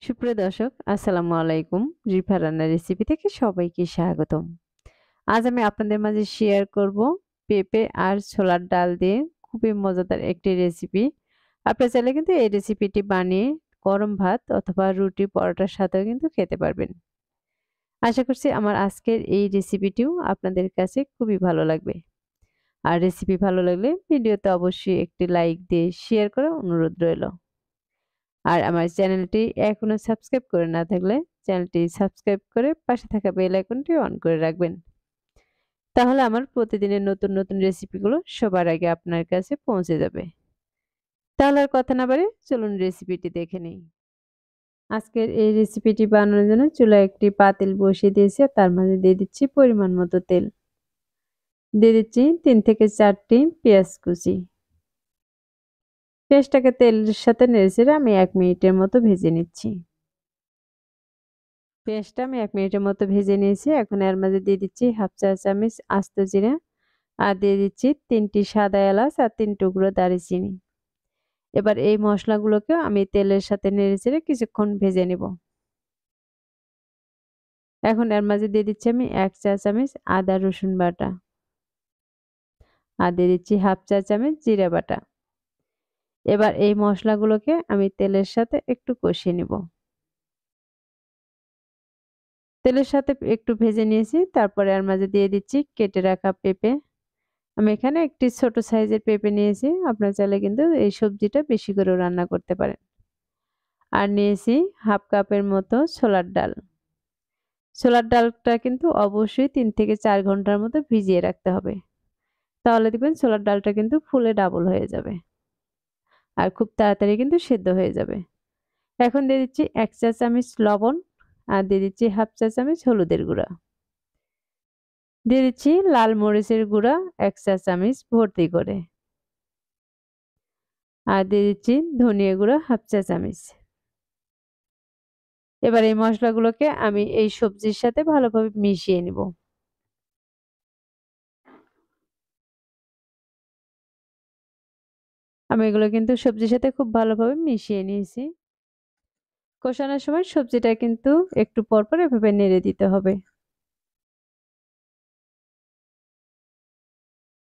সুপ্রিয় দর্শক, আসসালামু আলাইকুম। রিফা রান্নার রেসিপি থেকে সবাইকে স্বাগতম। আজ আমি আপনাদের মাঝে শেয়ার করব পেঁপে আর ছোলার ডাল দিয়ে খুবই মজাদার একটি রেসিপি। আপনারা চাইলে কিন্তু এই রেসিপিটি বানিয়ে গরম ভাত অথবা রুটি পরোটার সাথেও কিন্তু খেতে পারবেন। আশা করছি আমার আজকের এই রেসিপিটিও আপনাদের কাছে খুবই ভালো লাগবে। আর রেসিপি ভালো লাগলে ভিডিওতে অবশ্যই একটি লাইক দিয়ে শেয়ার করার অনুরোধ রইল। আর আমার চ্যানেলটি এখনো সাবস্ক্রাইব করে না থাকলে চ্যানেলটি সাবস্ক্রাইব করে পাশে থাকা বেল আইকনটি অন করে রাখবেন। তাহলে আমার প্রতিদিনের নতুন নতুন রেসিপিগুলো সবার আগে আপনার কাছে পৌঁছে যাবে। তাহলে আর কথা না বাড়িয়ে চলুন রেসিপিটি দেখে নিই। আজকের এই রেসিপিটি বানানোর জন্য চুলায় একটি পাতিল বসিয়ে দিয়েছি আর তার মাঝে দিয়ে দিচ্ছি পরিমাণ মতো তেল। দিয়ে দিচ্ছি 3 থেকে 4টি পেঁয়াজ কুচি। পেঁয়াজটাকে তেলের সাথে নেড়েচেড়ে আমি 1 মিনিটের মতো ভেজে নিচ্ছি। পেঁয়াজটা আমি 1 মিনিটের মতো ভেজে নিয়েছি। এখন এর মাঝে দিয়ে দিচ্ছি 1/2 চা চামচ আস্ত জিরা আর দিয়ে দিচ্ছি 3টি সাদা এলাচ আর 3 টুকরো দারুচিনি। এবার এই মশলাগুলোকে আমি তেলের সাথে নেড়েচেড়ে কিছুক্ষণ ভেজে নেব। এখন এর মাঝে দিয়ে দিচ্ছি আমি 1 চা চামচ আদা রসুন বাটা আর দিয়ে দিচ্ছি 1/2 চা চামচ জিরা বাটা। এবার এই মশলাগুলোকে আমি তেলের সাথে একটু কষিয়ে নেব। তেলের সাথে একটু ভেজে নিয়েছি, তারপরে এর মাঝে দিয়ে দিচ্ছি কেটে রাখা পেঁপে। আমি এখানে একটি ছোট সাইজের পেঁপে নিয়েছি। আপনারা চাইলে কিন্তু এই সবজিটা বেশি করেও রান্না করতে পারেন। আর নিয়েছি 1/2 কাপের মতো ছোলার ডাল। ছোলার ডালটা কিন্তু অবশ্যই 3 থেকে 4 ঘন্টার মতো ভিজিয়ে রাখতে হবে। তাহলে দেখবেন ছোলার ডালটা কিন্তু ফুলে ডাবল হয়ে যাবে। আর খুব তাড়াতাড়ি কিন্তু সেদ্ধ হয়ে যাবে। এখন দিয়ে দিচ্ছি 1 চা চামচ লবণ আর দিয়ে দিচ্ছি 1/2 চা চামচ হলুদের গুঁড়া। দিয়ে দিচ্ছি লাল মরিচের গুঁড়া 1 চা চামচ ভর্তি করে। আর দিয়ে দিচ্ছি ধনিয়া গুঁড়া 1/2 চা চামচ। এবার এই মশলাগুলোকে আমি এই সবজির সাথে ভালোভাবে মিশিয়ে নিব। আমি এগুলো কিন্তু সবজির সাথে খুব ভালোভাবে মিশিয়ে নিয়েছি। কষানোর সময় সবজিটা কিন্তু একটু পর পর এভাবে নেড়ে দিতে হবে।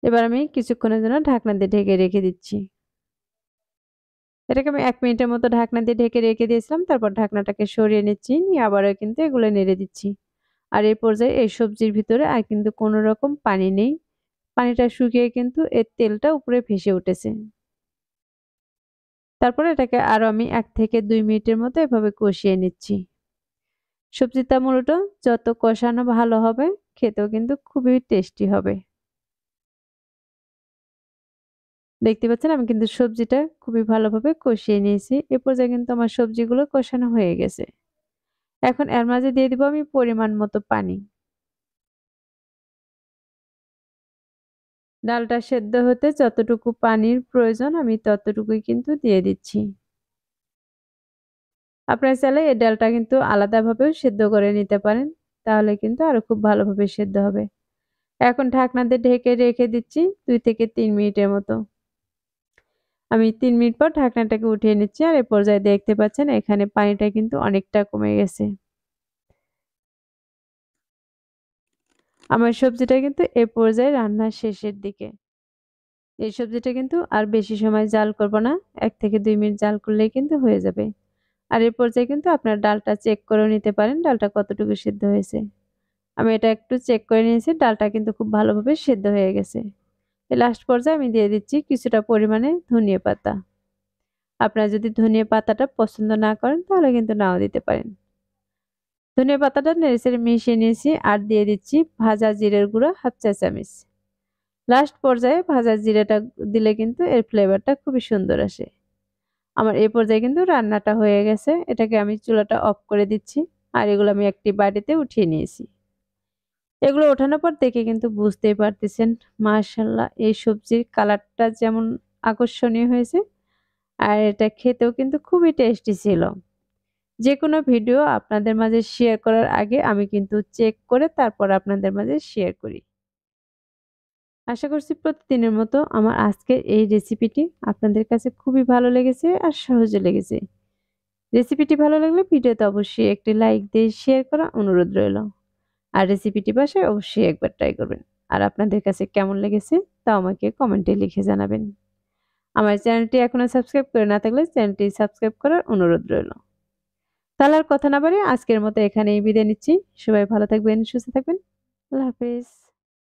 এবার আমি কিছুক্ষণের জন্য ঢাকনা দিয়ে ঢেকে রেখে দিচ্ছি। এটাকে আমি 1 মিনিটের মতো ঢাকনা দিয়ে ঢেকে রেখে দিয়েছিলাম। তারপর ঢাকনাটাকে সরিয়ে নিচ্ছি। নিয়ে আবারও কিন্তু এগুলো নেড়ে দিচ্ছি। আর এই পর্যায়ে এই সবজির ভিতরে আর কিন্তু কোনো রকম পানি নেই। পানিটা শুকিয়ে কিন্তু এর তেলটা উপরে ভেসে উঠেছে। তারপরে এটাকে আরো আমি 1 থেকে 2 মিনিটের মতো এভাবে কষিয়ে নিচ্ছি। সবজিটা মূলত যত কষানো ভালো হবে, খেতেও কিন্তু খুবই টেস্টি হবে। দেখতে পাচ্ছেন আমি কিন্তু সবজিটা খুবই ভালোভাবে কষিয়ে নিয়েছি। এ পর্যায়ে কিন্তু আমার সবজিগুলো কষানো হয়ে গেছে। এখন এর মাঝে দিয়ে দিব আমি পরিমাণ মতো পানি। ডালটা সেদ্ধ হতে যতটুকু পানির প্রয়োজন আমি ততটুকুই কিন্তু দিয়ে দিচ্ছি। আপনারা চাইলে এই ডালটা কিন্তু আলাদাভাবেও সেদ্ধ করে নিতে পারেন। তাহলে কিন্তু আরো খুব ভালোভাবে সেদ্ধ হবে। এখন ঢাকনা দিয়ে ঢেকে রেখে দিচ্ছি 2 থেকে 3 মিনিটের মতো। আমি 3 মিনিট পর ঢাকনাটাকে উঠিয়ে নিচ্ছি। আর এ পর্যায়ে দেখতে পাচ্ছেন এখানে পানিটা কিন্তু অনেকটা কমে গেছে। আমার সবজিটা কিন্তু এ পর্যায়ে রান্নার শেষের দিকে। এই সবজিটা কিন্তু আর বেশি সময় জাল করব না। 1 থেকে 2 মিনিট জাল করলেই কিন্তু হয়ে যাবে। আর এ পর্যায়ে কিন্তু আপনার ডালটা চেক করেও নিতে পারেন ডালটা কতটুকু সিদ্ধ হয়েছে। আমি এটা একটু চেক করে নিয়েছি। ডালটা কিন্তু খুব ভালোভাবে সিদ্ধ হয়ে গেছে। এই লাস্ট পর্যায়ে আমি দিয়ে দিচ্ছি কিছুটা পরিমাণে ধনিয়া পাতা। আপনারা যদি ধনিয়া পাতাটা পছন্দ না করেন তাহলে কিন্তু নাও দিতে পারেন। ধনিয়া পাতাটা নেড়েচেড়ে মিশিয়ে নিয়েছি আর দিয়ে দিচ্ছি ভাজা জিরের গুঁড়া 1/2 চা চামচ। লাস্ট পর্যায়ে ভাজা জিরাটা দিলে কিন্তু এর ফ্লেভারটা খুবই সুন্দর আসে। আমার এই পর্যায়ে কিন্তু রান্নাটা হয়ে গেছে। এটাকে আমি চুলাটা অফ করে দিচ্ছি। আর এগুলো আমি একটি বাটিতে উঠিয়ে নিয়েছি। এগুলো ওঠানোর পর দেখে কিন্তু বুঝতেই পারতেছেন মাশাআল্লাহ এই সবজির কালারটা যেমন আকর্ষণীয় হয়েছে আর এটা খেতেও কিন্তু খুবই টেস্টি ছিল। যেকোনো ভিডিও আপনাদের মাঝে শেয়ার করার আগে আমি কিন্তু চেক করে তারপর আপনাদের মাঝে শেয়ার করি। আশা করছি প্রতিদিনের মতো আমার আজকের এই রেসিপিটি আপনাদের কাছে খুবই ভালো লেগেছে আর সহজে লেগেছে। রেসিপিটি ভালো লাগলে ভিডিওতে অবশ্যই একটি লাইক দিয়ে শেয়ার করার অনুরোধ রইল। আর রেসিপিটি বাসায় অবশ্যই একবার ট্রাই করবেন। আর আপনাদের কাছে কেমন লেগেছে তা আমাকে কমেন্টে লিখে জানাবেন। আমার চ্যানেলটি এখনো সাবস্ক্রাইব করে না থাকলে চ্যানেলটি সাবস্ক্রাইব করার অনুরোধ রইল। তাহলে আর কথা না বাড়িয়ে আজকের মতো এখানেই বিদায় নিচ্ছি। সবাই ভালো থাকবেন, সুস্থ থাকবেন। আল্লাহ হাফেজ।